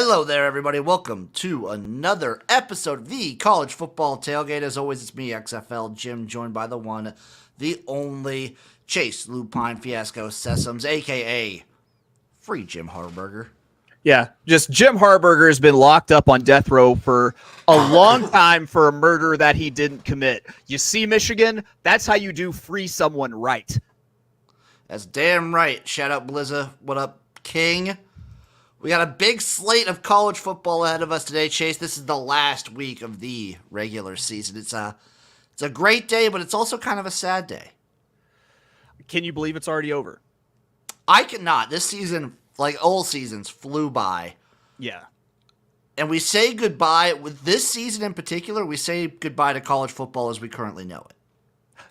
Hello there, everybody. Welcome to another episode of the College Football Tailgate. As always, it's me, XFL Jim, joined by the one, the only Chase Lupine Fiasco Sessoms, a.k.a. Free Jim Harburger. Yeah, just Jim Harburger has been locked up on death row for a long time for a murder that he didn't commit. You see, Michigan, that's how you do free someone right. That's damn right. Shout out Blizza. What up, King? We got a big slate of college football ahead of us today, Chase. This is the last week of the regular season. It's a great day, but it's also kind of a sad day. Can you believe it's already over? I cannot. This season, like all seasons, flew by. Yeah. And we say goodbye, with this season in particular, we say goodbye to college football as we currently know it.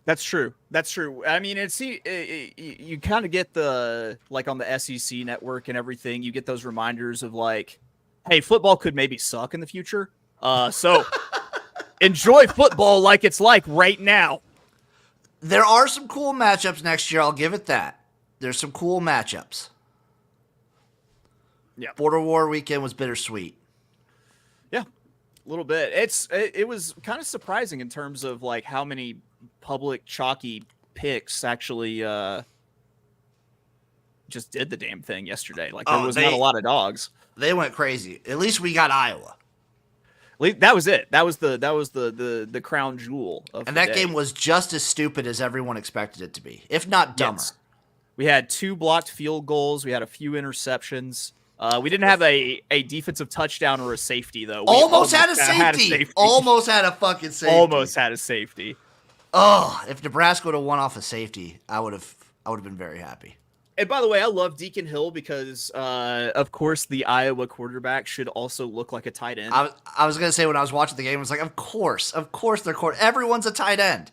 That's true. That's true. I mean, you kind of get the, like on the SEC network and everything, you get those reminders of like, hey, football could maybe suck in the future. So enjoy football like it's like right now. There are some cool matchups next year. I'll give it that. There's some cool matchups. Yeah. Border War weekend was bittersweet. Yeah, a little bit. It was kind of surprising in terms of like how many public chalky picks actually just did the damn thing yesterday. Like there was not a lot of dogs. They went crazy. At least we got Iowa. That was it. That was the crown jewel of and that game was just as stupid as everyone expected it to be, if not dumber. Yes. We had 2 blocked field goals. We had a few interceptions. We didn't have a defensive touchdown or a safety though. We almost had a safety. Almost had a fucking safety. Almost had a safety. Oh, if Nebraska would have won off a safety, I would have been very happy. And by the way, I love Deacon Hill because, of course, the Iowa quarterback should also look like a tight end. I was going to say when I was watching the game, I was like, of course, everyone's a tight end.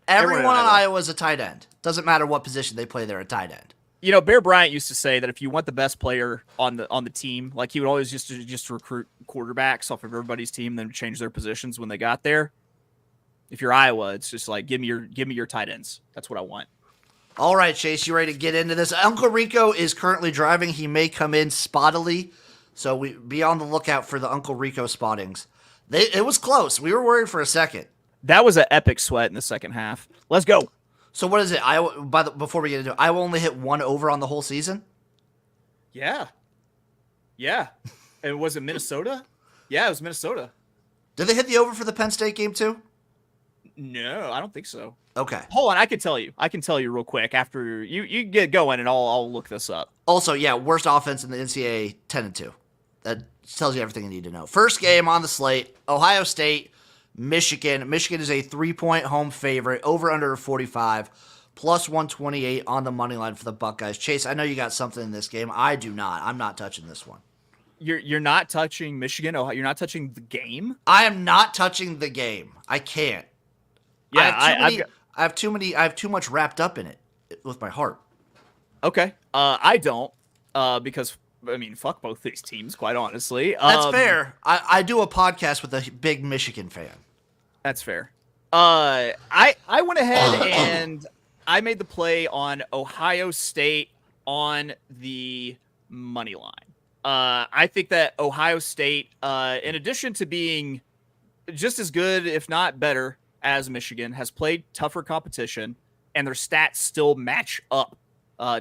Everyone on Iowa is a tight end. Doesn't matter what position they play, they're a tight end. You know, Bear Bryant used to say that if you want the best player on the team, like he would always just recruit quarterbacks off of everybody's team, then change their positions when they got there. If you're Iowa, it's just like give me your tight ends. That's what I want. All right, Chase, you ready to get into this? Uncle Rico is currently driving. He may come in spottily, so we be on the lookout for the Uncle Rico spottings. It was close. We were worried for a second. That was an epic sweat in the second half. Let's go. So what is it? Iowa. Before we get into it, Iowa only hit 1 over on the whole season. Yeah. And was it Minnesota? Yeah, it was Minnesota. Did they hit the over for the Penn State game too? No, I don't think so. Okay. Hold on, I can tell you real quick after you get going, and I'll look this up. Also, yeah, worst offense in the NCAA, 10-2. That tells you everything you need to know. First game on the slate: Ohio State, Michigan. Michigan is a 3-point home favorite, over under 45, plus 128 on the money line for the Buckeyes. Chase, I know you got something in this game. I do not. I'm not touching this one. You're not touching Michigan. Ohio. You're not touching the game. I am not touching the game. I can't. Yeah, I have too much wrapped up in it with my heart. Okay. I don't, because I mean, fuck both these teams, quite honestly. That's fair. I do a podcast with a big Michigan fan. That's fair. I went ahead and I made the play on Ohio State on the money line. I think that Ohio State, in addition to being just as good, if not better, as Michigan, has played tougher competition, and their stats still match up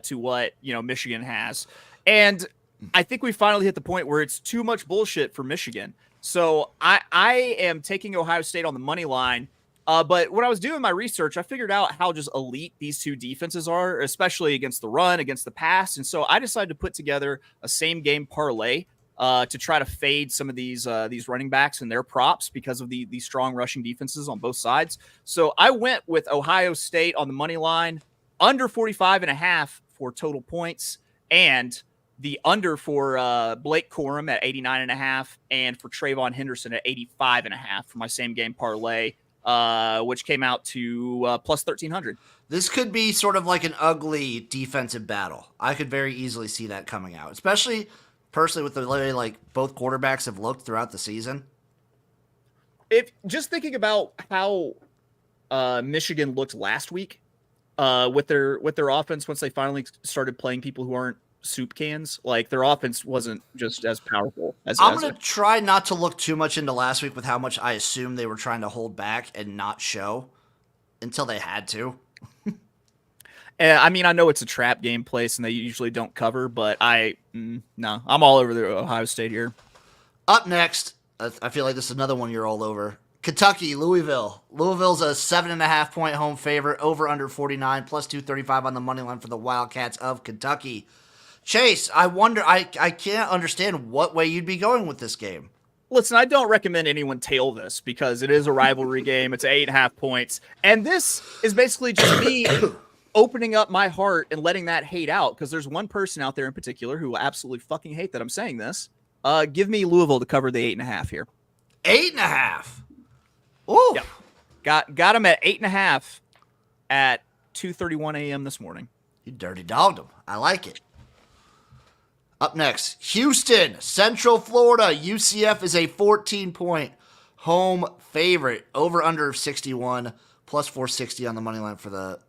to what Michigan has. And I think we finally hit the point where it's too much bullshit for Michigan. So I am taking Ohio State on the money line. But when I was doing my research, I figured out how just elite these two defenses are, especially against the run, against the pass. And so I decided to put together a same game parlay to try to fade some of these running backs and their props because of the strong rushing defenses on both sides. So I went with Ohio State on the money line, under 45.5 for total points, and the under for Blake Corum at 89.5, and for Trayvon Henderson at 85.5 for my same game parlay, which came out to plus 1,300. This could be sort of like an ugly defensive battle. I could very easily see that coming out, especially personally with the way like both quarterbacks have looked throughout the season. If just thinking about how Michigan looked last week with their offense once they finally started playing people who aren't soup cans. Like their offense wasn't just as powerful as. I'm going to try not to look too much into last week with how much I assume they were trying to hold back and not show until they had to. I mean, I know it's a trap game place and they usually don't cover, but no, I'm all over the Ohio State here. Up next, I feel like this is another one you're all over. Kentucky, Louisville. Louisville's a 7.5 point home favorite, over under 49, plus 235 on the money line for the Wildcats of Kentucky. Chase, I wonder, I can't understand what way you'd be going with this game. Listen, I don't recommend anyone tail this because it is a rivalry game. It's 8.5 points. And this is basically just me opening up my heart and letting that hate out because there's one person out there in particular who will absolutely fucking hate that I'm saying this. Give me Louisville to cover the 8.5 here. 8.5? Ooh. Yep. Got him at 8.5 at 2:31 a.m. this morning. You dirty dogged him. I like it. Up next, Houston, Central Florida. UCF is a 14-point home favorite. Over under 61, plus 460 on the money line for the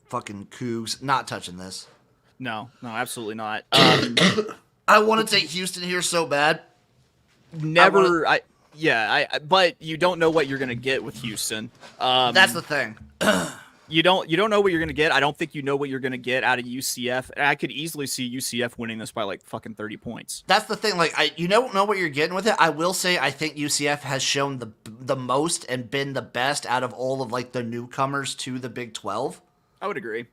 fucking Cougs. Not touching this. No, absolutely not. I want to take Houston here so bad. But you don't know what you're going to get with Houston. That's the thing. You don't know what you're going to get. I don't think you know what you're going to get out of UCF. And I could easily see UCF winning this by like fucking 30 points. That's the thing. Like, you don't know what you're getting with it. I will say I think UCF has shown the most and been the best out of all of like the newcomers to the Big 12. I would agree.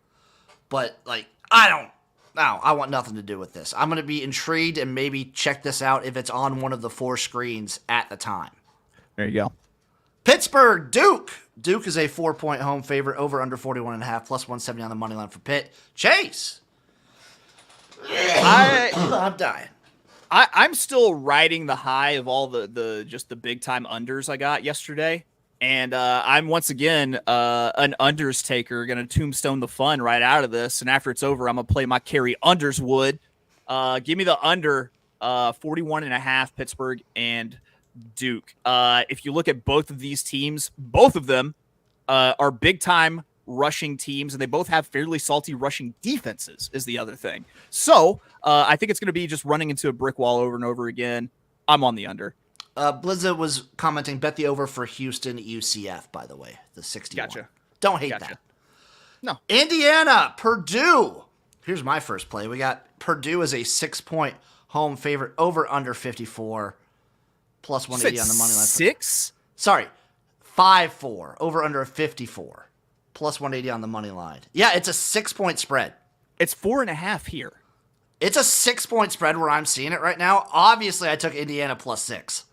But like, I want nothing to do with this. I'm going to be intrigued and maybe check this out if it's on one of the 4 screens at the time. There you go. Pittsburgh, Duke. Duke is a 4-point home favorite, over under 41.5, plus 170 on the money line for Pitt. Chase. I'm dying. I'm still riding the high of all the just the big time unders I got yesterday. And I'm once again an unders taker, going to tombstone the fun right out of this. And after it's over, I'm going to play my carry unders wood. Give me the under 41.5, Pittsburgh and Duke. If you look at both of these teams, both of them are big time rushing teams, and they both have fairly salty rushing defenses is the other thing. So I think it's going to be just running into a brick wall over and over again. I'm on the under. Blizza was commenting, bet the over for Houston UCF, by the way, the 61. Gotcha. Don't hate that. No. Indiana, Purdue. Here's my first play. We got Purdue as a 6-point home favorite, over under 54, plus 180 on the money line. 6? Sorry, 5-4, over under 54, plus 180 on the money line. Yeah, it's a 6-point spread. It's 4.5 here. It's a 6-point spread where I'm seeing it right now. Obviously, I took Indiana plus 6.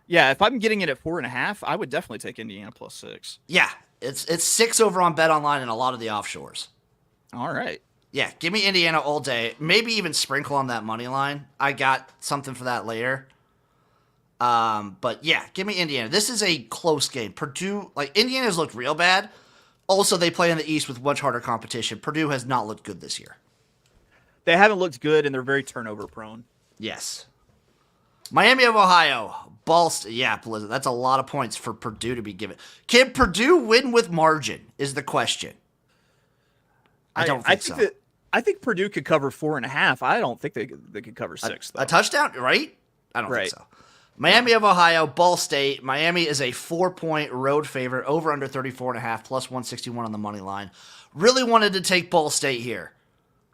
Yeah, if I'm getting it at 4.5, I would definitely take Indiana plus 6. Yeah, it's 6 over on BetOnline and a lot of the offshores. All right. Yeah, give me Indiana all day. Maybe even sprinkle on that money line. I got something for that later. But yeah, give me Indiana. This is a close game. Purdue, like Indiana's looked real bad. Also, they play in the East with much harder competition. Purdue has not looked good this year. They haven't looked good, and they're very turnover prone. Yes. Miami of Ohio. Yeah, Blizzard. That's a lot of points for Purdue to be given. Can Purdue win with margin is the question. I don't think so. I think Purdue could cover 4.5. I don't think they could cover 6, though. A touchdown, right? I don't think so. Miami of Ohio, Ball State. Miami is a 4-point road favorite, over under 34.5, plus 161 on the money line. Really wanted to take Ball State here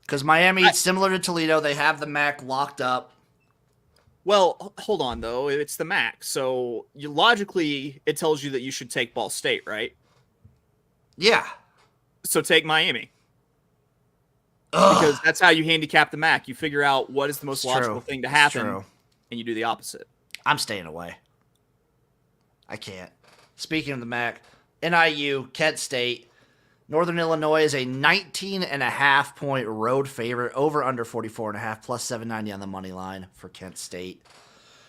because Miami, similar to Toledo, they have the MAC locked up. Well, hold on, though. It's the MAC. So logically, it tells you that you should take Ball State, right? Yeah. So take Miami. Because that's how you handicap the MAC. You figure out what is the most logical thing to happen, and you do the opposite. I'm staying away. I can't. Speaking of the MAC, NIU, Kent State, Northern Illinois is a 19.5 point road favorite, over under 44.5, plus 790 on the money line for Kent State.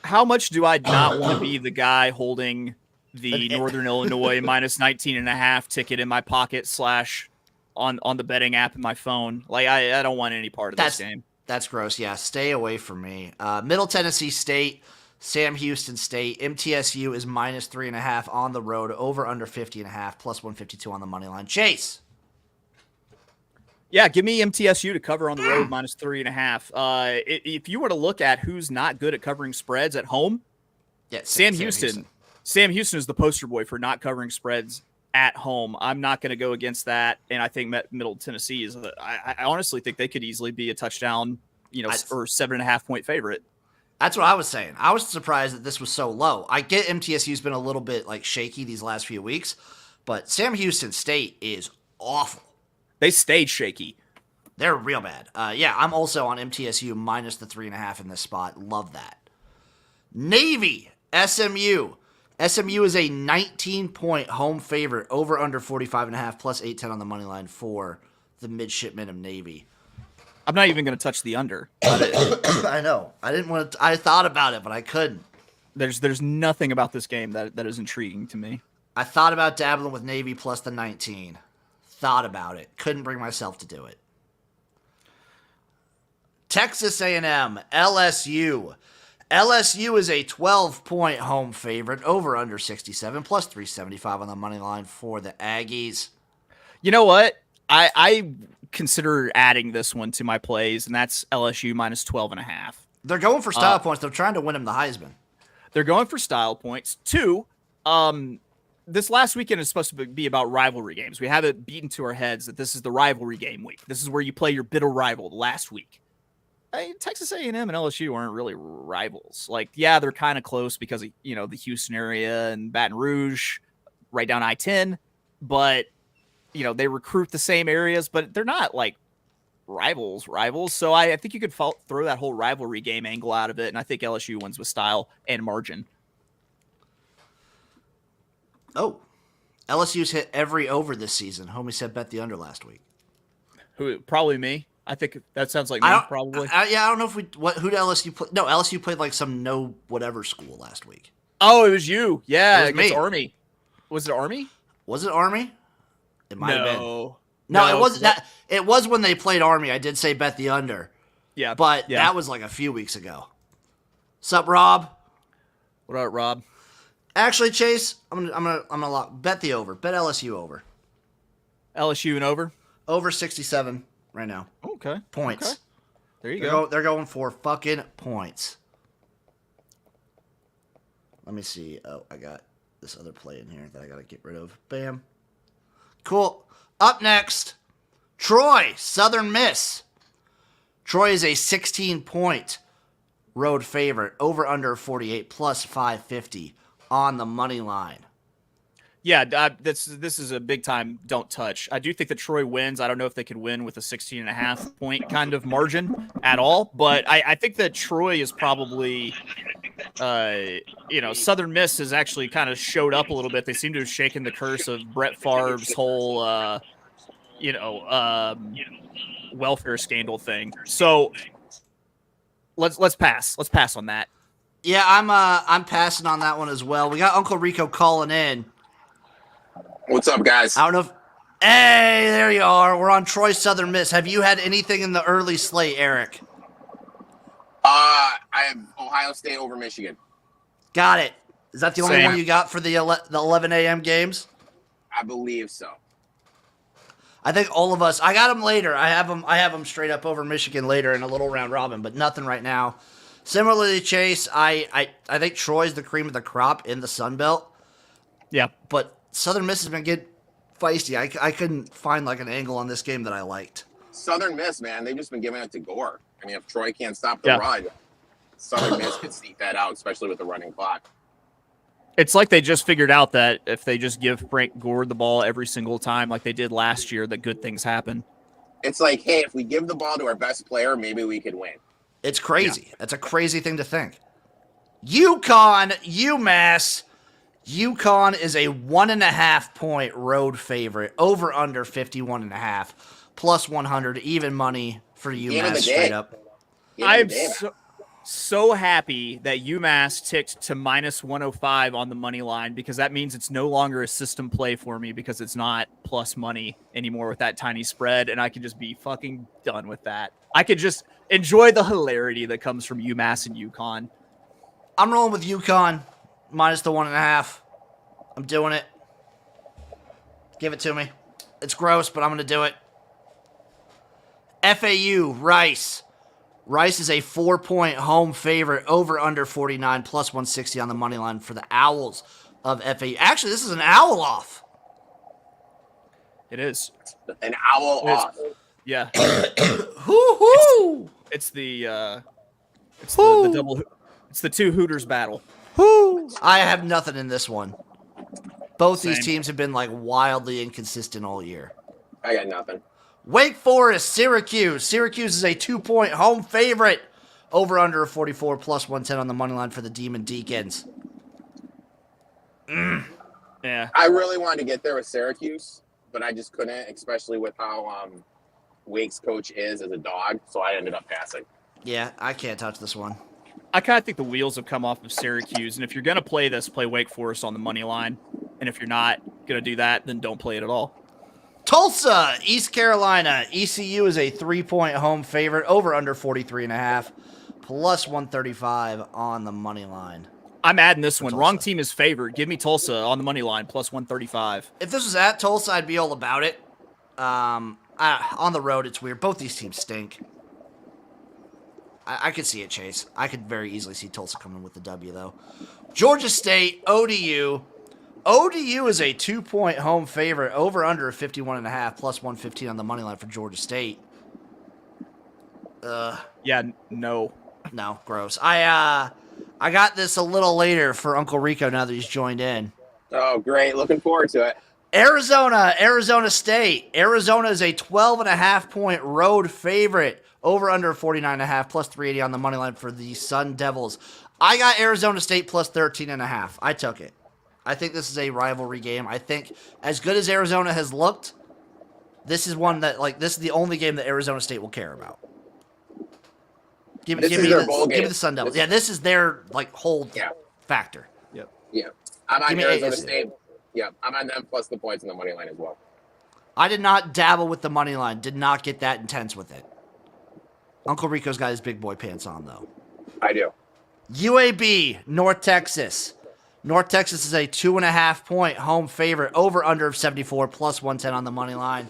How much do I not want to be the guy holding the Northern Illinois minus 19.5 ticket in my pocket / on the betting app in my phone? Like, I don't want any part of this game. That's gross. Yeah, stay away from me. Middle Tennessee State, Sam Houston State, MTSU is minus 3.5 on the road, over under 50.5, plus 152 on the money line. Chase. Yeah, give me MTSU to cover on the road minus 3.5. If you were to look at who's not good at covering spreads at home, Sam Houston. Sam Houston is the poster boy for not covering spreads at home. I'm not going to go against that, and I think Middle Tennessee is. I honestly think they could easily be a touchdown, or 7.5 point favorite. That's what I was saying. I was surprised that this was so low. I get MTSU's been a little bit like shaky these last few weeks, but Sam Houston State is awful. They stayed shaky. They're real bad. Yeah, I'm also on MTSU minus the 3.5 in this spot. Love that. Navy, SMU. SMU is a 19-point home favorite, over under 45.5, plus 810 on the money line for the midshipmen of Navy. I'm not even going to touch the under. I know. I didn't want to. I thought about it, but I couldn't. There's nothing about this game that is intriguing to me. I thought about dabbling with Navy plus the 19. Thought about it. Couldn't bring myself to do it. Texas A&M, LSU. LSU is a 12-point home favorite, over under 67, plus 375 on the money line for the Aggies. You know what? I consider adding this one to my plays, and that's LSU minus 12.5. They're going for style points. They're trying to win him the Heisman. They're going for style points. 2, this last weekend is supposed to be about rivalry games. We have it beaten to our heads that this is the rivalry game week. This is where you play your bitter rival last week. Texas A&M and LSU aren't really rivals. Like, yeah, they're kind of close because of, the Houston area and Baton Rouge, right down I-10. But, they recruit the same areas, but they're not like rivals. So I think you could throw that whole rivalry game angle out of it, and I think LSU wins with style and margin. Oh, LSU's hit every over this season. Homie said bet the under last week. Who? Probably me. I think that sounds like me, probably. I don't know if who did LSU play? No, LSU played like some no whatever school last week. Oh, it was you. Yeah, it was me. Army. Was it Army? Was it Army? It might have been. No, it wasn't. It was when they played Army. I did say bet the under. Yeah, but that was like a few weeks ago. Sup, Rob? What up, Rob? Actually, Chase, I'm gonna bet the over. Bet LSU over. LSU and over. Over 67 right now. Okay. Points. Okay. There you go. They're going for fucking points. Let me see. Oh, I got this other play in here that I gotta get rid of. Bam. Cool. Up next, Troy, Southern Miss. Troy is a 16-point road favorite, over under 48, plus 550 on the money line. Yeah, this is a big time don't touch. I do think that Troy wins. I don't know if they could win with a 16.5 point kind of margin at all, but I think that Troy is probably, Southern Miss has actually kind of showed up a little bit. They seem to have shaken the curse of Brett Favre's whole, welfare scandal thing. So let's pass. Let's pass on that. Yeah, I'm passing on that one as well. We got Uncle Rico calling in. What's up, guys? I don't know if... Hey, there you are. We're on Troy Southern Miss. Have you had anything in the early slate, Erik? I have Ohio State over Michigan. Got it. Is that the only one you got for the 11 a.m. games? I believe so. I think all of us... I got them later. I have them straight up over Michigan later in a little round robin, but nothing right now. Similarly, Chase, I think Troy's the cream of the crop in the Sun Belt. Yeah. But Southern Miss has been getting feisty. I couldn't find like an angle on this game that I liked. Southern Miss, man, they've just been giving it to Gore. I mean, if Troy can't stop the run, Southern Miss could sneak that out, especially with the running clock. It's like they just figured out that if they just give Frank Gore the ball every single time like they did last year, that good things happen. It's like, hey, if we give the ball to our best player, maybe we could win. It's crazy. Yeah. That's a crazy thing to think. UConn, UMass. UConn is a 1.5 point road favorite, over under 51.5, plus 100, even money for UMass straight up. I'm so happy that UMass ticked to minus 105 on the money line, because that means it's no longer a system play for me, because it's not plus money anymore with that tiny spread, and I can just be fucking done with that. I could just enjoy the hilarity that comes from UMass and UConn. I'm rolling with UConn minus the 1.5. I'm doing it. Give it to me. It's gross, but I'm going to do it. FAU, Rice. Rice is a 4-point home favorite over under 49 plus 160 on the money line for the Owls of FAU. Actually, this is an owl off. It is. An owl off. Yeah. Hoo-hoo! It's the double. It's the two Hooters battle. Woo! I have nothing in this one. Both Same. these teams have been like wildly inconsistent all year. I got nothing. Wake Forest, Syracuse. Syracuse is a 2-point home favorite. Over under 44 plus 110 on the money line for the Demon Deacons. Yeah. I really wanted to get there with Syracuse, but I just couldn't, especially with how Wake's coach is as a dog. So I ended up passing. Yeah, I can't touch this one. I kind of think the wheels have come off of Syracuse, and if you're gonna play this, play Wake Forest on the money line, and if you're not gonna do that, then don't play it at all. Tulsa, East Carolina. ECU is a 3-point home favorite. Over under 43.5 plus 135 on the money line. I'm adding this one. Tulsa. Wrong team is favored. Give me Tulsa on the money line plus 135. If this was at Tulsa, I'd be all about it. On the road, it's weird. Both these teams stink. I could see it, Chase. I could very easily see Tulsa coming with the W, though. Georgia State, ODU. ODU is a 2-point home favorite. Over under 51.5 plus 115 on the money line for Georgia State. Yeah, no. No, gross. I got this a little later for Uncle Rico now that he's joined in. Oh, great. Looking forward to it. Arizona State. Arizona is a 12.5-point road favorite. Over under 49.5 plus 380 on the money line for the Sun Devils. I got Arizona State plus 13.5. I took it. I think this is a rivalry game. I think as good as Arizona has looked, this is one that this is the only game that Arizona State will care about. Give me the Sun Devils. This is their hold factor. Yep. Yeah. I'm on Arizona State. Yeah, I'm on them plus the points in the money line as well. I did not dabble with the money line. Did not get that intense with it. Uncle Rico's got his big boy pants on, though. I do. UAB, North Texas. North Texas is a 2.5-point home favorite. Over under 74 plus 110 on the money line.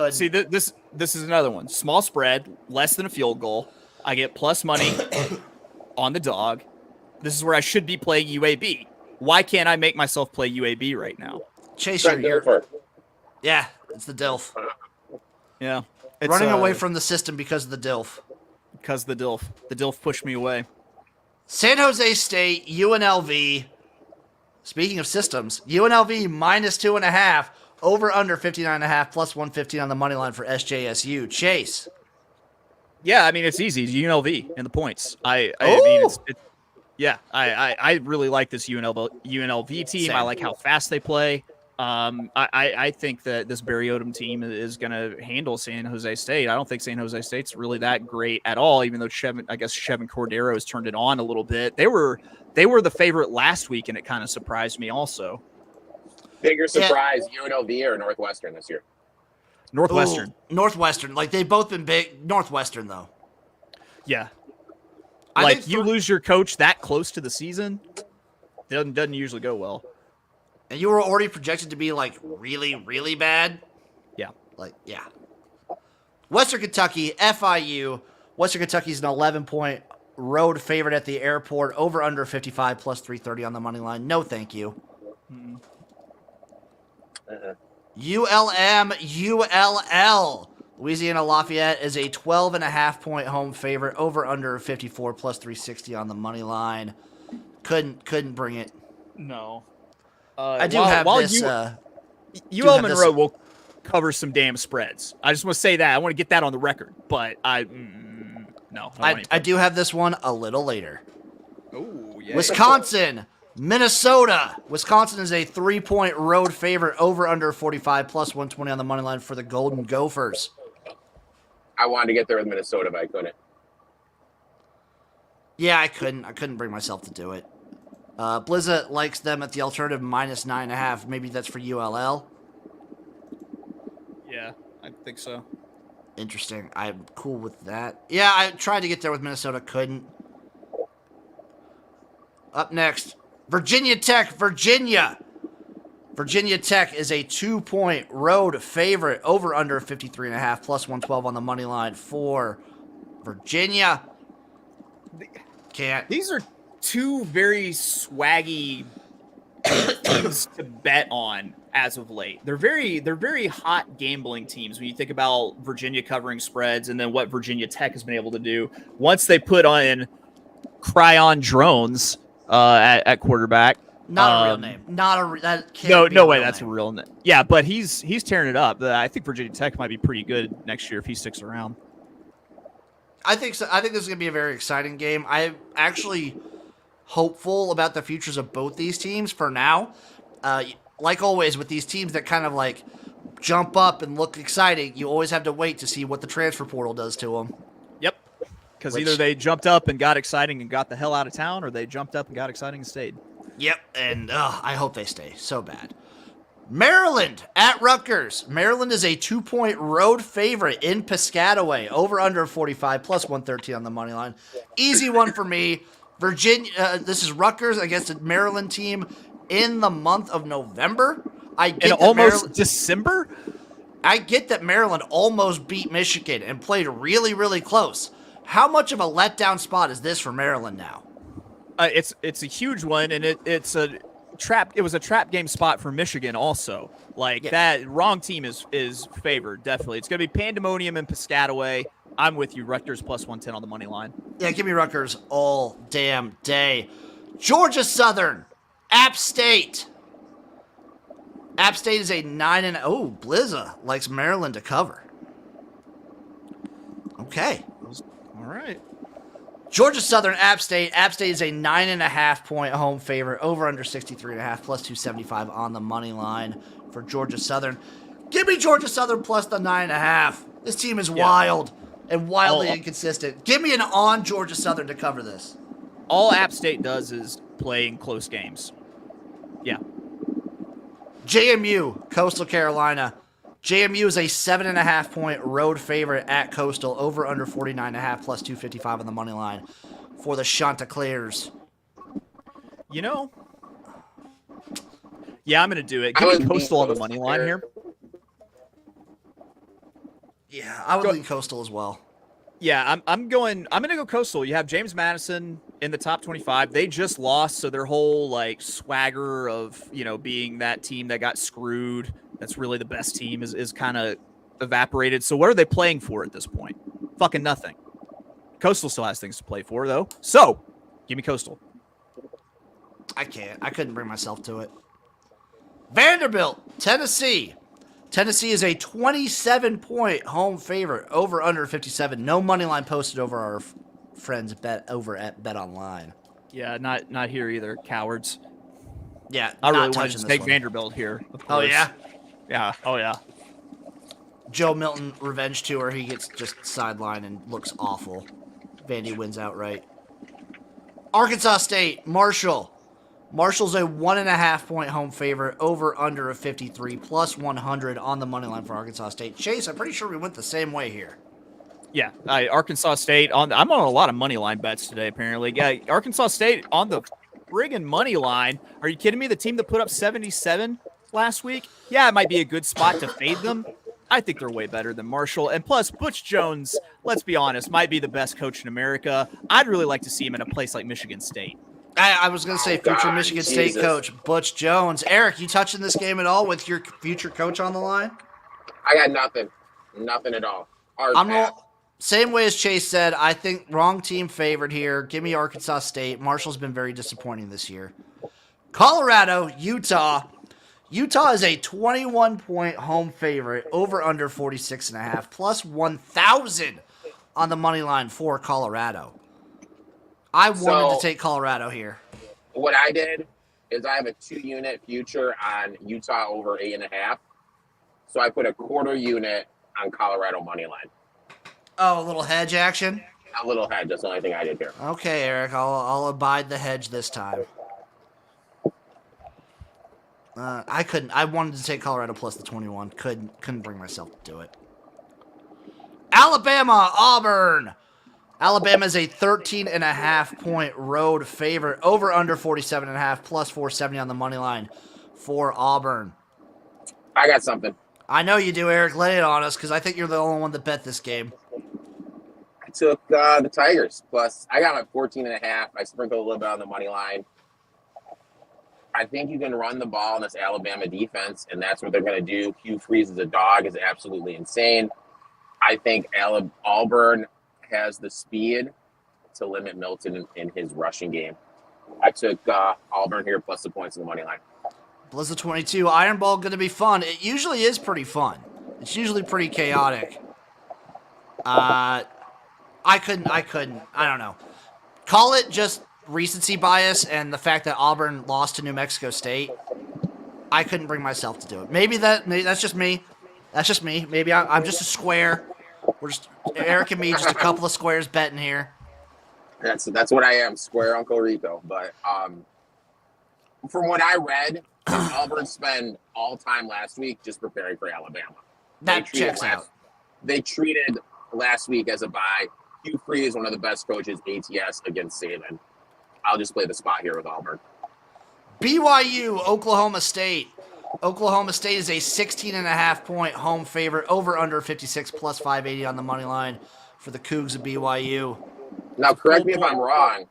See, this is another one. Small spread, less than a field goal. I get plus money on the dog. This is where I should be playing UAB. Why can't I make myself play UAB right now? Chase, yeah, it's the DILF. Yeah. It's running away from the system because of the DILF. Because of the DILF. The DILF pushed me away. San Jose State, UNLV. Speaking of systems, UNLV minus 2.5. Over under 59.5 plus 115 on the money line for SJSU. Chase. Yeah, I mean, it's easy. It's UNLV in the points. I really like this UNLV team. Same. I like how fast they play. I think that this Barry Odom team is going to handle San Jose State. I don't think San Jose State's really that great at all, even though Chevin Cordero has turned it on a little bit. They were the favorite last week, and it kind of surprised me also. Bigger surprise, UNLV or Northwestern this year? Northwestern. Ooh, Northwestern. They've both been big. Northwestern, though. Yeah. I think you lose your coach that close to the season, doesn't usually go well. And you were already projected to be really, really bad. Yeah. Western Kentucky, FIU. Western Kentucky's an 11-point road favorite at the airport. Over under 55 plus 330 on the money line. No, thank you. ULM. Louisiana Lafayette is a 12.5-point home favorite. Over under 54 plus 360 on the money line. Couldn't bring it. No. I do have this. UL Monroe will cover some damn spreads. I just want to say that. I want to get that on the record. But I do have this one a little later. Oh, yeah. Wisconsin, Minnesota. Wisconsin is a 3-point road favorite. Over under 45 plus 120 on the money line for the Golden Gophers. I wanted to get there with Minnesota, but I couldn't. Yeah, I couldn't bring myself to do it. Blizza likes them at the alternative minus 9.5. Maybe that's for ULL. Yeah, I think so. Interesting. I'm cool with that. Yeah, I tried to get there with Minnesota. Couldn't. Up next, Virginia Tech, Virginia. Virginia Tech is a 2-point road favorite, over under 53.5, plus 112 on the money line for Virginia. Can't. These are two very swaggy teams to bet on as of late. They're very hot gambling teams when you think about Virginia covering spreads and then what Virginia Tech has been able to do once they put on Cryon Drones at quarterback. Not a real name. That can't no be way. real That's name. a real name. Yeah, but he's tearing it up. I think Virginia Tech might be pretty good next year if he sticks around. I think so. I think this is going to be a very exciting game. I'm actually hopeful about the futures of both these teams for now. Like always with these teams that kind of like jump up and look exciting, you always have to wait to see what the transfer portal does to them. Yep. Because either they jumped up and got exciting and got the hell out of town, or they jumped up and got exciting and stayed. Yep, and I hope they stay so bad. Maryland at Rutgers. Maryland is a 2-point road favorite in Piscataway. Over under 45, plus 113 on the money line. Easy one for me. Virginia. This is Rutgers against a Maryland team in the month of November. December? I get that Maryland almost beat Michigan and played really, really close. How much of a letdown spot is this for Maryland now? It's a huge one, and it was a trap game spot for Michigan also. That wrong team is favored, definitely. It's going to be pandemonium in Piscataway. I'm with you. Rutgers plus 110 on the money line. Yeah, give me Rutgers all damn day. Georgia Southern, App State. App State is a 9 oh, Blizza likes Maryland to cover. Okay. All right. Georgia Southern, App State. App State is a 9.5-point home favorite, over under 63.5, plus 275 on the money line for Georgia Southern. Give me Georgia Southern plus the 9.5. This team is wild and wildly inconsistent. Give me an on Georgia Southern to cover this. All App State does is play in close games. Yeah. JMU, Coastal Carolina. JMU is a 7.5-point road favorite at Coastal, over under 49.5, plus 255 on the money line for the Chanticleers. Yeah, I'm going to do it. Give me Coastal on the money line here. Yeah, I would lean Coastal as well. Yeah, I'm going to go Coastal. You have James Madison in the top 25. They just lost, so their whole swagger of, being that team that got screwed, that's really the best team, is kind of evaporated. So what are they playing for at this point? Fucking nothing. Coastal still has things to play for, though. So, give me Coastal. I can't. I couldn't bring myself to it. Vanderbilt, Tennessee. Tennessee is a 27-point home favorite, over under 57. No money line posted over our friends over at Bet Online. Yeah, not here either, cowards. Yeah, I really wanted to take Vanderbilt here. Of course. Oh, yeah? Yeah. Oh, yeah. Joe Milton revenge tour. He gets just sidelined and looks awful. Vandy wins outright. Arkansas State, Marshall. Marshall's a 1.5-point home favorite, over under a 53, plus 100 on the money line for Arkansas State. Chase, I'm pretty sure we went the same way here. Yeah, Arkansas State I'm on a lot of money line bets today. Apparently, yeah, Arkansas State on the friggin' money line. Are you kidding me? The team that put up 77 last week. Yeah, it might be a good spot to fade them. I think they're way better than Marshall. And plus, Butch Jones, let's be honest, might be the best coach in America. I'd really like to see him in a place like Michigan State. I was going to say future Michigan State coach, Butch Jones. Erik, you touching this game at all with your future coach on the line? I got nothing. Nothing at all. Same way as Chase said, I think wrong team favored here. Give me Arkansas State. Marshall's been very disappointing this year. Colorado, Utah. Utah is a 21-point home favorite, over under 46.5, plus 1,000 on the money line for Colorado. I wanted to take Colorado here. What I did is I have a 2-unit future on Utah over 8.5. So I put a quarter unit on Colorado money line. Oh, a little hedge action? A little hedge. That's the only thing I did here. Okay, Erik. I'll abide the hedge this time. I couldn't. I wanted to take Colorado plus the 21. Couldn't bring myself to do it. Alabama, Auburn. Alabama is a 13.5-point road favorite, over under 47.5, plus 470 on the money line for Auburn. I got something. I know you do, Erik. Lay it on us because I think you're the only one that bet this game. I took the Tigers. Plus, I got my 14.5. I sprinkled a little bit on the money line. I think you can run the ball in this Alabama defense, and that's what they're going to do. Hugh Freeze as a dog is absolutely insane. I think Auburn has the speed to limit Milton in his rushing game. I took Auburn here plus the points in the money line. Blizzard 22, Iron Ball going to be fun. It usually is pretty fun. It's usually pretty chaotic. I don't know. Call it just recency bias and the fact that Auburn lost to New Mexico State. I couldn't bring myself to do it. Maybe that's just me. That's just me. Maybe I'm just a square. We're just Erik and me, just a couple of squares betting here. That's what I am, square Uncle Rico. But from what I read, Auburn spent all time last week just preparing for Alabama. That checks out. They treated last week as a bye. Hugh Freeze is one of the best coaches ATS against Saban. I'll just play the spot here with Auburn. BYU, Oklahoma State. Oklahoma State is a 16.5-point home favorite, over under 56 plus 580 on the money line for the Cougs of BYU. Now, correct me if I'm wrong.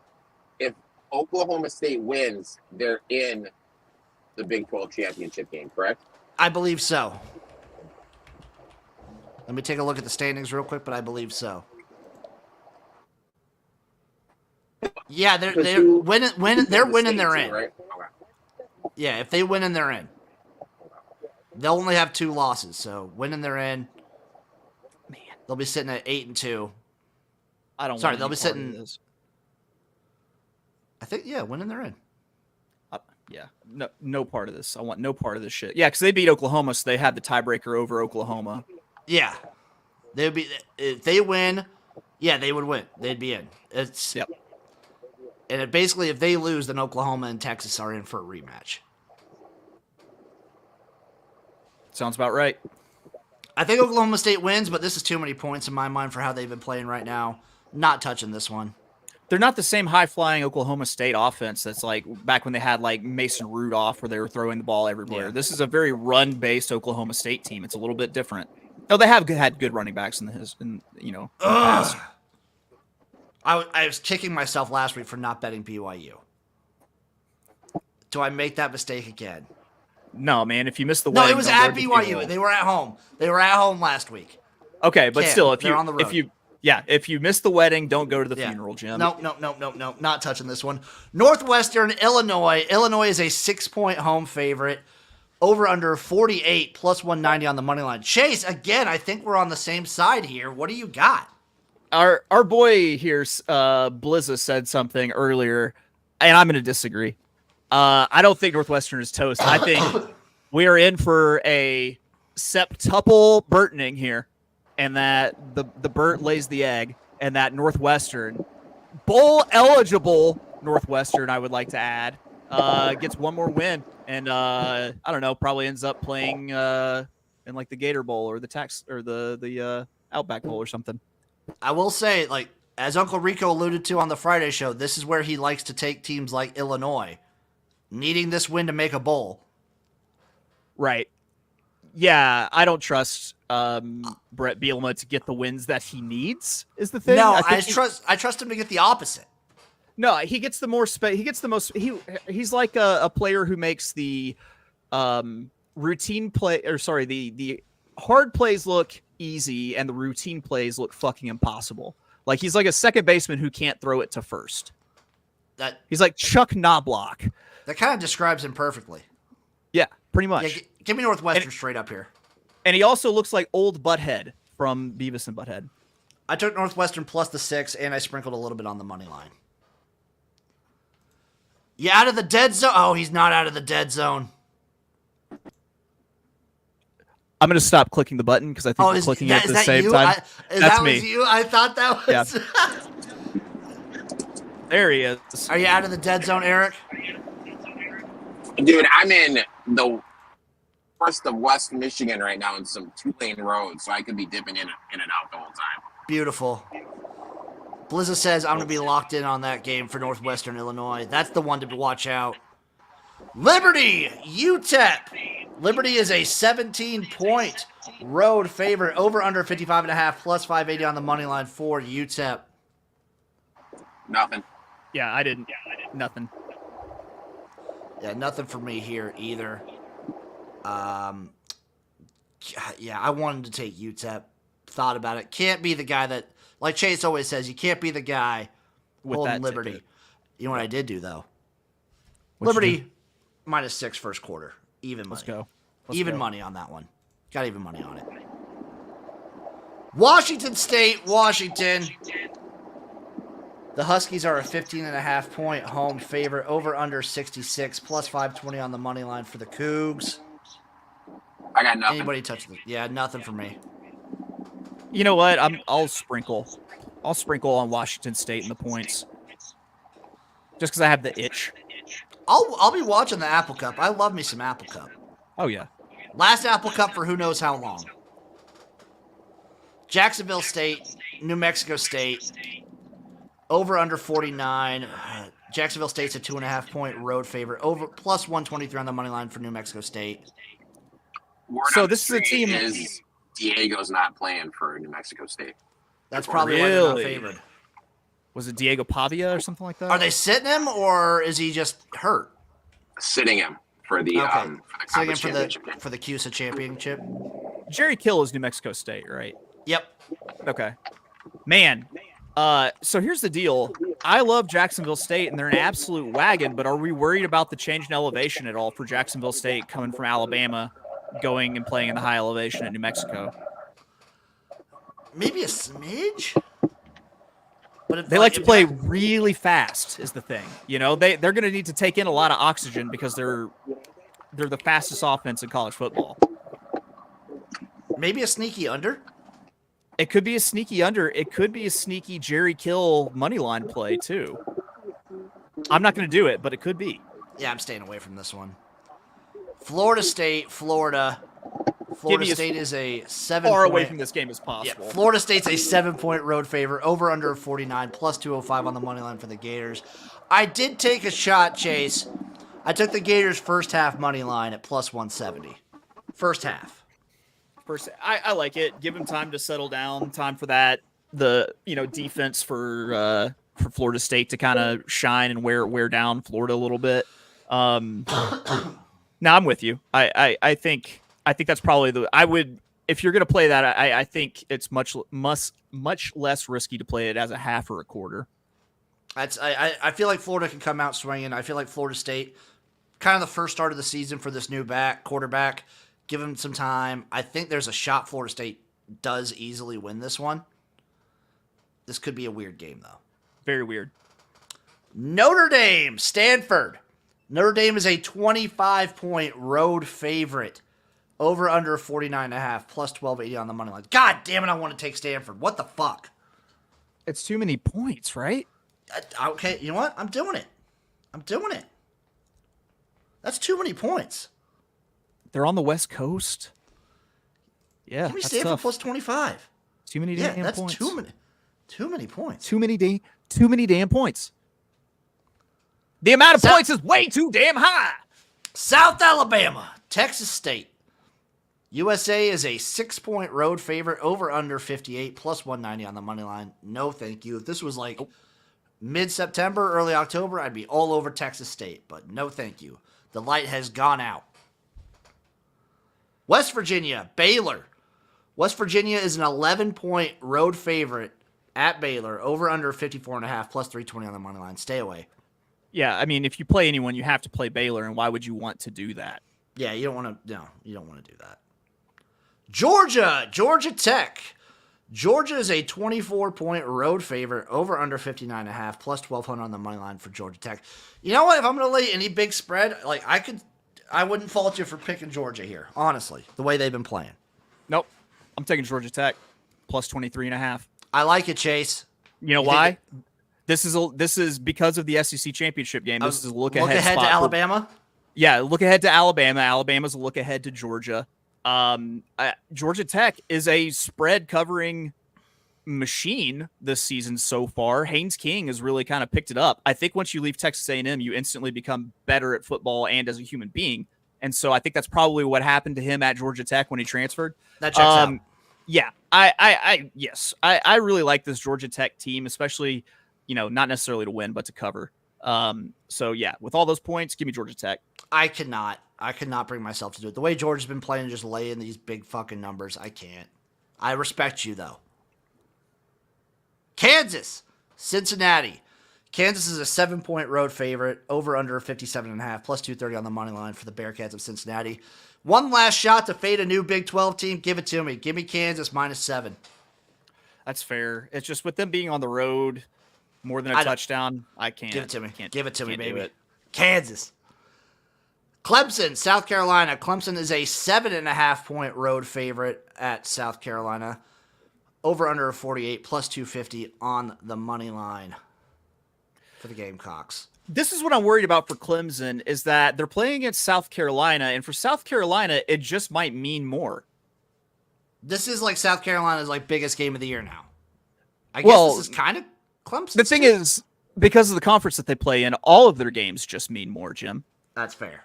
If Oklahoma State wins, they're in the Big 12 championship game, correct? I believe so. Let me take a look at the standings real quick, but I believe so. Yeah, they're winning. They're winning. They're in. Right? Okay. Yeah, if they win and they're in, they'll only have 2 losses. So winning, they're in. Man, they'll be sitting at 8-2. I don't. Sorry, want they'll any be part of sitting. this. I think winning, they're in. Yeah, no part of this. I want no part of this shit. Yeah, because they beat Oklahoma, so they had the tiebreaker over Oklahoma. Yeah, they would be if they win. Yeah, they would win. They'd be in. It's Yep. And basically, if they lose, then Oklahoma and Texas are in for a rematch. Sounds about right. I think Oklahoma State wins, but this is too many points in my mind for how they've been playing right now. Not touching this one. They're not the same high-flying Oklahoma State offense that's like back when they had like Mason Rudolph where they were throwing the ball everywhere. Yeah. This is a very run-based Oklahoma State team. It's a little bit different. No, they have had good running backs in the past. I was kicking myself last week for not betting BYU. Do I make that mistake again? No, man. If you miss the No, wedding, it was don't go at to the BYU. funeral. They were at home. They were at home last week. Okay, but Can't. still, if They're on the road. if you miss the wedding, don't go to the Yeah. funeral, Jim. No, not touching this one. Northwestern, Illinois. Illinois is a 6-point home favorite. Over under 48 plus 190 on the money line. Chase, again, I think we're on the same side here. What do you got? Our boy here, Blizza, said something earlier, and I'm going to disagree. I don't think Northwestern is toast. I think we are in for a septuple Burtoning here, and that the Burt lays the egg, and that Northwestern, bowl eligible Northwestern, I would like to add, gets one more win, and I don't know, probably ends up playing in like the Gator Bowl or the Outback Bowl or something. I will say, like, as Uncle Rico alluded to on the Friday show, this is where he likes to take teams like Illinois, needing this win to make a bowl. Right. Yeah, I don't trust Brett Bielema to get the wins that he needs. Is the thing? No, I trust him to get the opposite. No, he gets the more he gets the most. He's like a player who makes the routine play, or sorry, the hard plays look easy and the routine plays look fucking impossible. Like he's like a second baseman who can't throw it to first. He's like Chuck Knobloch. That kind of describes him perfectly. Yeah, pretty much. Yeah, give me Northwestern straight up here. And he also looks like old Butthead from Beavis and Butthead. I took Northwestern plus the 6, and I sprinkled a little bit on the money line. You out of the dead zone? Oh, he's not out of the dead zone. I'm going to stop clicking the button because I think we're clicking it at the same time. That's me. Was you? I thought that was... Yeah. There he is. Are you out of the dead zone, Erik? Dude, I'm in the first of West Michigan right now in some 2-lane roads, so I could be dipping in and out the whole time. Beautiful. Blizza says I'm going to be locked in on that game for Northwestern Illinois. That's the one to watch out. Liberty, UTEP. Liberty is a 17-point road favorite, over under 55.5, plus 580 on the money line for UTEP. Nothing. Yeah, I didn't. Nothing. Yeah, nothing for me here either. Yeah, I wanted to take UTEP. Thought about it. Can't be the guy that, like Chase always says, you can't be the guy With holding that Liberty. ticket. You know what I did do, though? What'd you Liberty, do? -6 first quarter. Even money. Let's go. Let's Even go. money on that one. Got even money on it. Washington State, Washington. The Huskies are a 15.5-point home favorite, over under 66, plus 520 on the money line for the Cougs. I got nothing. Anybody touch the? Yeah, nothing for me. You know what? I'll sprinkle. I'll sprinkle on Washington State in the points, just because I have the itch. I'll be watching the Apple Cup. I love me some Apple Cup. Oh yeah. Last Apple Cup for who knows how long. Jacksonville State, New Mexico State, over under 49. Jacksonville State's a 2.5-point road favorite, over plus 123 on the money line for New Mexico State. Word So on the this is a street team- is Diego's not playing for New Mexico State. That's probably why they're not Really? favored. Was it Diego Pavia or something like that? Are they sitting him or is he just hurt? Sitting him for the Okay. for the Sitting him conference championship game. for the CUSA championship. Jerry Kill is New Mexico State, right? Yep. Okay. Man. So here's the deal. I love Jacksonville State, and they're an absolute wagon, but are we worried about the change in elevation at all for Jacksonville State coming from Alabama, going and playing in the high elevation at New Mexico? Maybe a smidge. But if, They like to if play that- really fast is the thing. You know, they're going to need to take in a lot of oxygen because they're the fastest offense in college football. maybe a sneaky under. It could be a sneaky under. It could be a sneaky Jerry Kill money line play too. I'm not going to do it, but it could be. Yeah, I'm staying away from this one. Florida State, Florida. Florida me as State is a 7 Far point, away from this game as Yeah, possible. Florida State's a 7-point road favorite, over under 49, plus 205 on the money line for the Gators. I did take a shot, Chase. I took the Gators first half money line at plus 170. First half. First, I like it. Give him time to settle down. Time for that. The defense for Florida State to kind of shine and wear down Florida a little bit. Now I'm with you. I think that's probably I would, if you're going to play that, I think it's much less risky to play it as a half or a quarter. I feel like Florida can come out swinging. I feel like Florida State, kind of the first start of the season for this new quarterback. Give him some time. I think there's a shot Florida State does easily win this one. This could be a weird game, though. Very weird. Notre Dame, Stanford. Notre Dame is a 25-point road favorite. Over under 49.5, plus 1280 on the money line. God damn it, I want to take Stanford. What the fuck? It's too many points, right? Okay, you know what? I'm doing it. That's too many points. They're on the West Coast. Yeah, Give me that's Stanford tough. plus 25. Too many Yeah, damn that's points. too many points. Too many damn points. The amount of South- points is way too damn high. South Alabama, Texas State. USA is a 6-point road favorite, over under 58, plus 190 on the money line. No, thank you. If this was like mid-September, early October, I'd be all over Texas State, but no, thank you. The light has gone out. West Virginia, Baylor. West Virginia is an 11-point road favorite at Baylor, over under 54.5, plus 320 on the money line. Stay away. Yeah, I mean, if you play anyone, you have to play Baylor, and why would you want to do that? Yeah, you don't want to. No, you don't want to do that. Georgia Tech. Georgia is a 24-point road favorite, over under 59.5, plus 1,200 on the money line for Georgia Tech. You know what? If I'm going to lay any big spread, I wouldn't fault you for picking Georgia here, honestly, the way they've been playing. Nope. I'm taking Georgia Tech plus 23.5. I like it, Chase. You know You why? think This is because of the SEC championship game. This is a look ahead spot to for- Alabama. Yeah, look ahead to Alabama. Alabama's a look ahead to Georgia. Georgia Tech is a spread covering machine this season so far. Haynes King has really kind of picked it up. I think once you leave Texas A&M, you instantly become better at football and as a human being. And so I think that's probably what happened to him at Georgia Tech when he transferred. That checks out. Yeah, yes, I really like this Georgia Tech team, especially, not necessarily to win, but to cover. So yeah, with all those points, give me Georgia Tech. I cannot bring myself to do it. The way Georgia's been playing, just laying these big fucking numbers, I can't. I respect you, though. Kansas, Cincinnati. Kansas is a 7-point road favorite, over under 57.5, plus 230 on the money line for the Bearcats of Cincinnati. One last shot to fade a new Big 12 team. Give it to me. Give me Kansas -7. That's fair. It's just with them being on the road more than a touchdown, I can't. Give it to me. Give it to me, baby. It. Kansas. Clemson, South Carolina. Clemson is a 7.5-point road favorite at South Carolina. Over under 48, plus 250 on the money line for the Gamecocks. This is what I'm worried about for Clemson, is that they're playing against South Carolina, and for South Carolina, it just might mean more. This is like South Carolina's biggest game of the year now. I guess this is kind of Clemson. The thing is, because of the conference that they play in, all of their games just mean more, Jim. That's fair.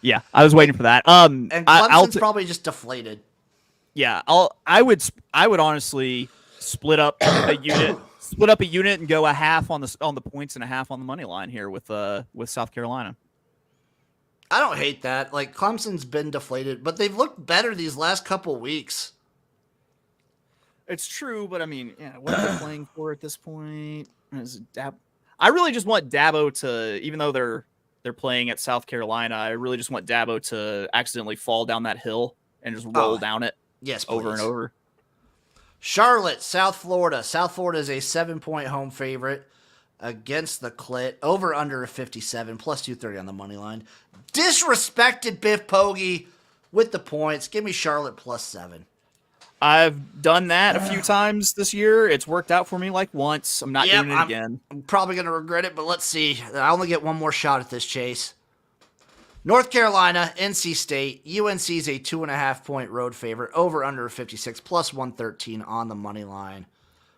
Yeah, I was waiting for that. And Clemson's probably just deflated. Yeah, I would honestly split up a unit and go a half on the points and a half on the money line here with South Carolina. I don't hate that. Clemson's been deflated, but they've looked better these last couple weeks. It's true, but I mean, what are they playing for at this point? I really just want Dabo to, even though they're playing at South Carolina, I really just want Dabo to accidentally fall down that hill and just roll down it. Yes, over please. and over. Charlotte, South Florida. South Florida is a 7-point home favorite against the Clit. Over under 57, plus 230 on the money line. Disrespected Biff Poggi with the points. Give me Charlotte +7. I've done that a few times this year. It's worked out for me once. I'm not doing it again. I'm probably going to regret it, but let's see. I only get one more shot at this, Chase. North Carolina, NC State. UNC is a 2.5-point road favorite. Over under 56, plus 113 on the money line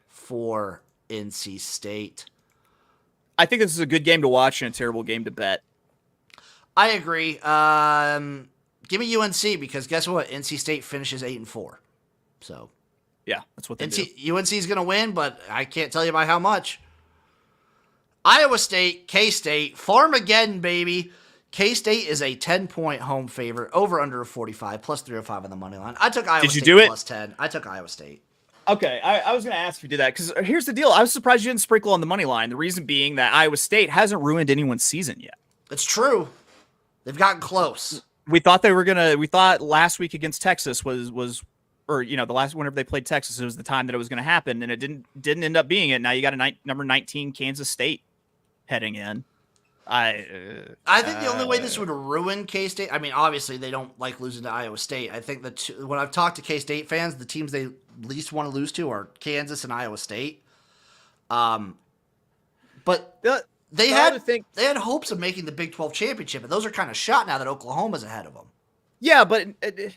for NC State. I think this is a good game to watch and a terrible game to bet. I agree. Give me UNC because guess what? NC State finishes 8-4. So, yeah, that's what they do. UNC is going to win, but I can't tell you by how much. Iowa State, K-State, Farmageddon, baby. K-State is a 10-point home favorite, over under 45, plus 305 on the money line. I took Iowa State +10. I took Iowa State. Okay, I was going to ask if you did that, because here's the deal. I was surprised you didn't sprinkle on the money line. The reason being that Iowa State hasn't ruined anyone's season yet. It's true. They've gotten close. We thought last week against Texas was the last whenever they played Texas, it was the time that it was going to happen, and it didn't end up being it. Now you got a number 19 Kansas State heading in. I think the only way this would ruin K-State, I mean, obviously they don't like losing to Iowa State. I think that when I've talked to K-State fans, the teams they least want to lose to are Kansas and Iowa State. But they had hopes of making the Big 12 championship, and those are kind of shot now that Oklahoma's ahead of them. Yeah, but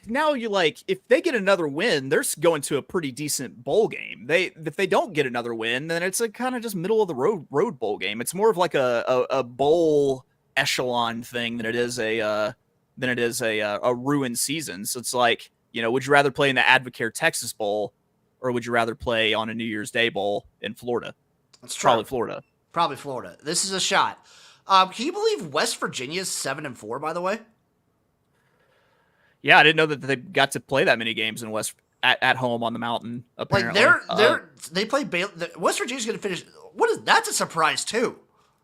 now if they get another win, they're going to a pretty decent bowl game. If they don't get another win, then it's a kind of just middle of the road bowl game. It's more of like a bowl echelon thing than it is a ruined season. So it's like, would you rather play in the Advocare Texas Bowl, or would you rather play on a New Year's Day bowl in Florida? That's probably Florida. Probably Florida. This is a shot. Can you believe West Virginia is 7-4? By the way. Yeah, I didn't know that they got to play that many games in at home on the mountain. Apparently, they play Baylor. West Virginia's going to finish. That's a surprise too.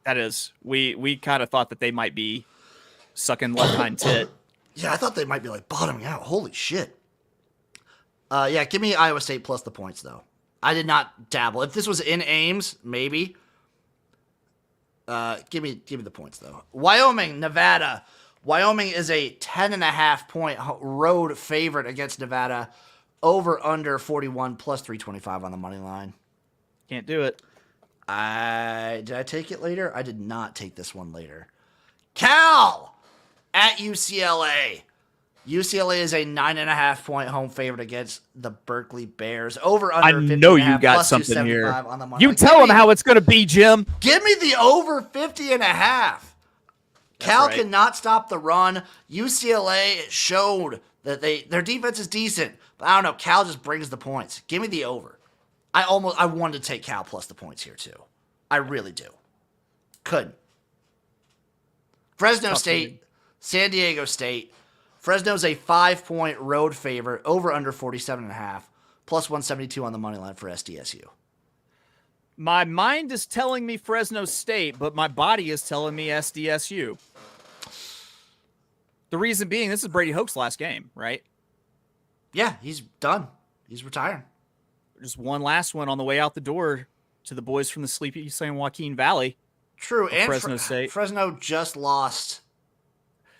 That is. We kind of thought that they might be sucking left hind tit. Yeah, I thought they might be bottoming out. Holy shit. Yeah, give me Iowa State plus the points though. I did not dabble. If this was in Ames, maybe. Give me the points though. Wyoming, Nevada. Wyoming is a 10.5-point road favorite against Nevada. Over under 41, plus 325 on the money line. Can't do it. Did I take it later? I did not take this one later. Cal at UCLA. UCLA is a 9.5-point home favorite against the Berkeley Bears. Over under I 50 know and a you half, got plus something 275 here. on the money You line. tell them how it's going to be, Jim. Give me the over 50 and a half. Cal right. cannot stop the run. UCLA showed that their defense is decent, but I don't know. Cal just brings the points. Give me the over. I wanted to take Cal plus the points here too. I really do. Couldn't. Fresno State, San Diego State. Fresno's a 5-point road favorite, over under 47.5, plus 172 on the money line for SDSU. My mind is telling me Fresno State, but my body is telling me SDSU. The reason being, this is Brady Hoke's last game, right? Yeah, he's done. He's retiring. Just one last one on the way out the door to the boys from the sleepy San Joaquin Valley. True, and Fresno State. Fresno just lost.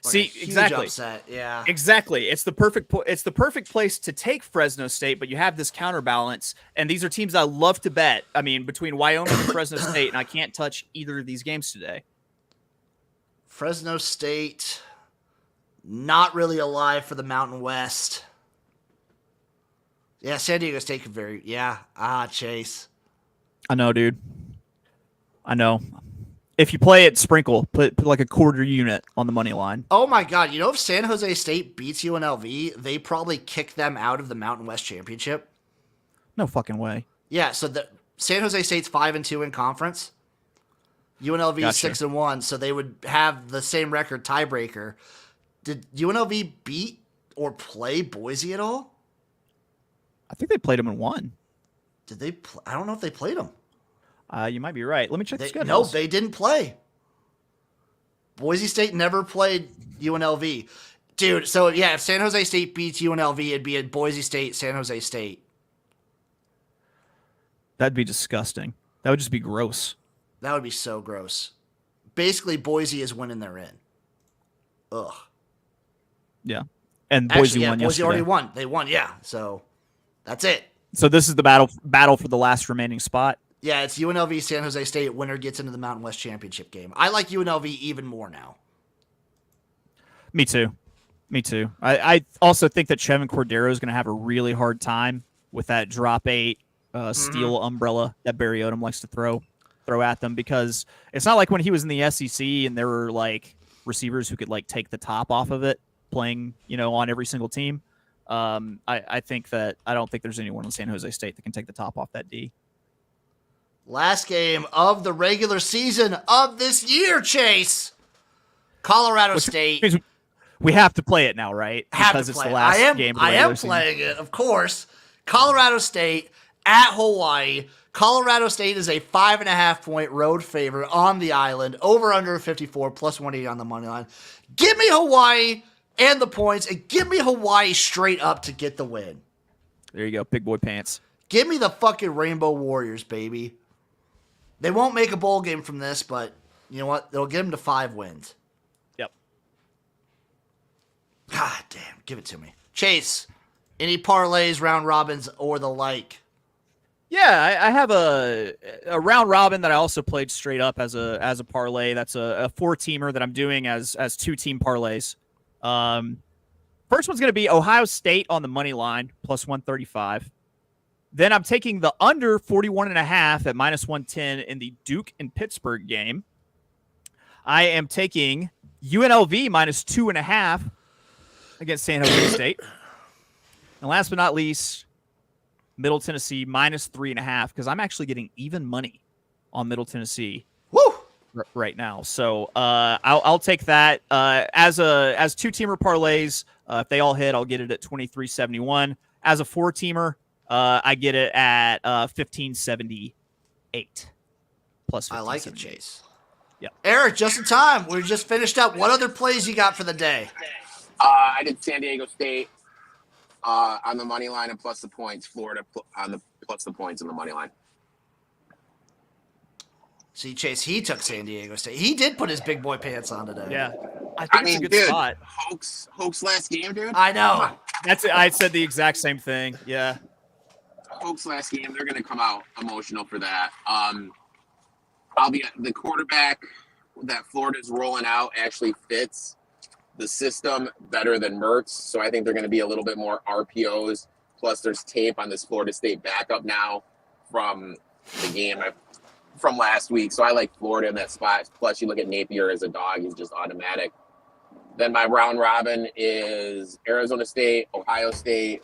See, huge exactly. Upset. Yeah. Exactly. It's the perfect place to take Fresno State, but you have this counterbalance, and these are teams I love to bet. I mean, between Wyoming and Fresno State, and I can't touch either of these games today. Fresno State, not really alive for the Mountain West. Yeah, San Diego State could Chase. I know, dude. I know. If you play it, sprinkle. Put like a quarter unit on the money line. Oh my God! You know, if San Jose State beats UNLV, they probably kick them out of the Mountain West Championship. No fucking way. Yeah, so the San Jose State's 5-2 in conference. UNLV is Gotcha. 6-1, so they would have the same record tiebreaker. Did UNLV beat or play Boise at all? I think they played them in one. Did they? I don't know if they played them. You might be right. Let me check the schedule. No, they didn't play. Boise State never played UNLV. Dude, so yeah, if San Jose State beats UNLV, it'd be a Boise State, San Jose State. That'd be disgusting. That would just be gross. That would be so gross. Basically, Boise is winning their in. Ugh. Yeah. And Boise won Boise yesterday. already won. They won, yeah. So that's it. So this is the battle for the last remaining spot. Yeah, it's UNLV, San Jose State. Winner gets into the Mountain West Championship game. I like UNLV even more now. Me too. I also think that Chevin Cordero is going to have a really hard time with that drop 8 steel umbrella that Barry Odom likes to throw at them, because it's not like when he was in the SEC and there were like receivers who could like take the top off of it playing, on every single team. I don't think there's anyone in San Jose State that can take the top off that D. Last game of the regular season of this year, Chase. Colorado State. We have to play it now, right? Because it's the last game of the I regular am season. playing it, of course. Colorado State at Hawaii. Colorado State is a 5.5-point road favorite on the island. Over under 54, plus 180 on the money line. Give me Hawaii and the points, and give me Hawaii straight up to get the win. There you go, big boy pants. Give me the fucking Rainbow Warriors, baby. They won't make a bowl game from this, but you know what? They'll get them to 5 wins. Yep. God damn, give it to me. Chase, any parlays, round robins, or the like? Yeah, I have a round robin that I also played straight up as a parlay. That's a 4-teamer that I'm doing as 2-team parlays. First one's going to be Ohio State on the money line, plus 135. Then I'm taking the under 41.5 at minus 110 in the Duke and Pittsburgh game. I am taking UNLV minus 2.5 against San Jose State. And last but not least, Middle Tennessee minus 3.5, because I'm actually getting even money on Middle Tennessee right now. So I'll take that as 2-teamer parlays. If they all hit, I'll get it at 23.71. As a 4-teamer, I get it at 1578 plus. I like it, Chase. Yeah, Erik, just in time. We just finished up. What other plays you got for the day? I did San Diego State on the money line and plus the points. Florida on the plus the points on the money line. See, Chase, he took San Diego State. He did put his big boy pants on today. yeah. I think it's a good spot. Hoke's last game, dude. I know. That's it. I said the exact same thing. Yeah. Hoke's last game. They're going to come out emotional for that. I'll be the quarterback that Florida's rolling out actually fits the system better than Mertz, so I think they're going to be a little bit more RPOs. Plus, there's tape on this Florida State backup now from the game from last week. So I like Florida in that spot. Plus, you look at Napier as a dog; he's just automatic. Then my round robin is Arizona State, Ohio State,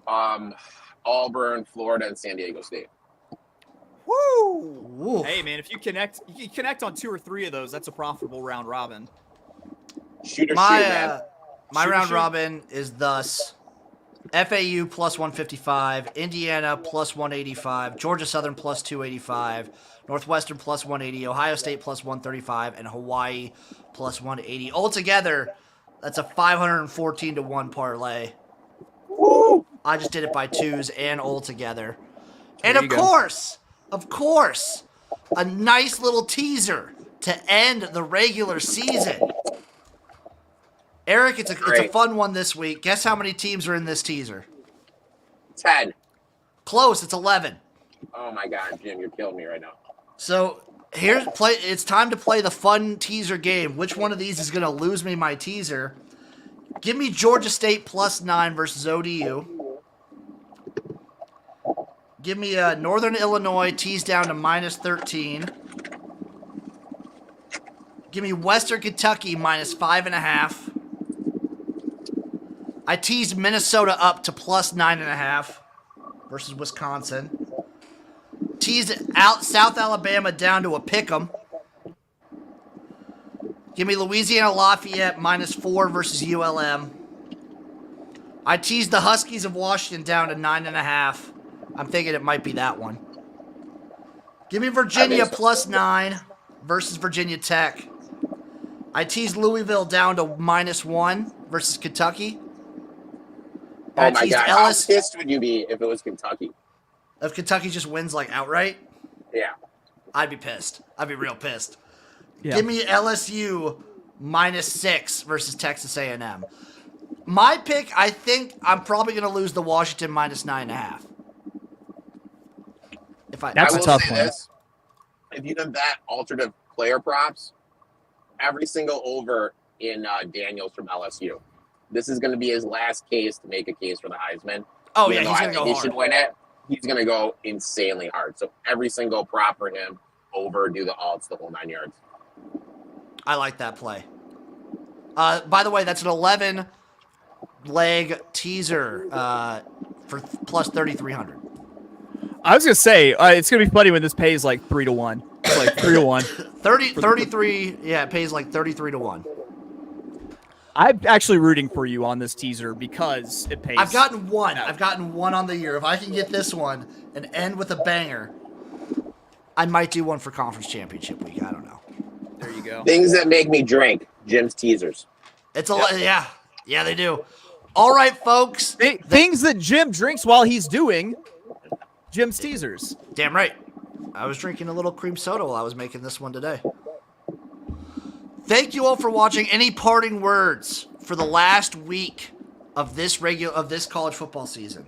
Auburn, Florida, and San Diego State. Woo! Woo. Hey man, if you connect on 2 or 3 of those, that's a profitable round robin. Shoot or My shoot, man. my Shoot or round shoot. robin is thus FAU plus 155, Indiana plus 185, Georgia Southern plus 285, Northwestern plus 180, Ohio State plus 135, and Hawaii plus 180. Altogether, that's a 514 to 1 parlay. Woo! I just did it by twos and altogether. And There of you go. course, a nice little teaser to end the regular season. Erik, it's a Great. fun one this week. Guess how many teams are in this teaser? 10. Close, it's 11. Oh my God, Jim, you're killing me right now. So it's time to play the fun teaser game. Which one of these is going to lose me my teaser? Give me Georgia State plus 9 versus ODU. Give me Northern Illinois tease down to minus 13. Give me Western Kentucky minus 5.5. I teased Minnesota up to plus 9.5 versus Wisconsin. Teased out South Alabama down to a pick'em. Give me Louisiana Lafayette minus 4 versus ULM. I teased the Huskies of Washington down to 9.5. I'm thinking it might be that one. Give me Virginia plus 9 versus Virginia Tech. I teased Louisville down to minus 1 versus Kentucky. Oh I my teased God, how Ellis. pissed would you be if it was Kentucky? If Kentucky just wins like outright, Yeah. I'd be pissed. I'd be real pissed. Yeah. Give me LSU minus 6 versus Texas A&M. My pick, I think I'm probably going to lose the Washington minus 9.5. That's I a will tough say one. this. If you can bet alternative player props, every single over in Daniels from LSU. This is going to be his last case to make a case for the Heisman. Oh, Even yeah, though he's I going to think go he hard. should win it. He's going to go insanely hard. So every single prop for him, over, do the alts, the whole 9 yards. I like that play. By the way, that's an 11-leg teaser for plus 3,300. I was gonna say it's gonna be funny when this pays like 3 to 1. It's like 3 to 1. 33, yeah, it pays like 33 to 1. I'm actually rooting for you on this teaser because it pays. I've gotten one. I've gotten one on the year. If I can get this one and end with a banger, I might do one for conference championship week. I don't know. There you go. Things that make me drink, Jim's teasers. It's a lot. Yeah, they do. All right, folks. Things that Jim drinks while he's doing Jim's teasers. Damn right. I was drinking a little cream soda while I was making this one today. Thank you all for watching. Any parting words for the last week of this college football season?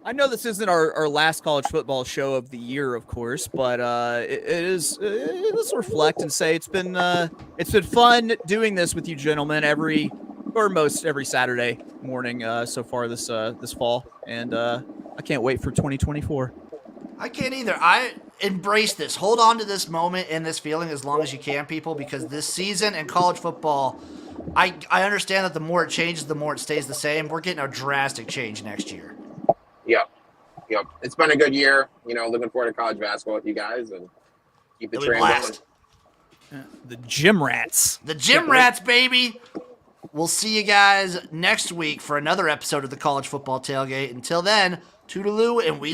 I know this isn't our last college football show of the year, of course, but it is. Let's reflect and say it's been fun doing this with you gentlemen most every Saturday morning so far this fall, and I can't wait for 2024. I can't either. I embrace this. Hold on to this moment and this feeling as long as you can, people, because this season in college football, I understand that the more it changes, the more it stays the same. We're getting a drastic change next year. Yep. It's been a good year. Looking forward to college basketball with you guys and keep the It'll be train blast. going. The Gym Rats. The Gym Rats, baby. We'll see you guys next week for another episode of the College Football Tailgate. Until then, toodaloo, and we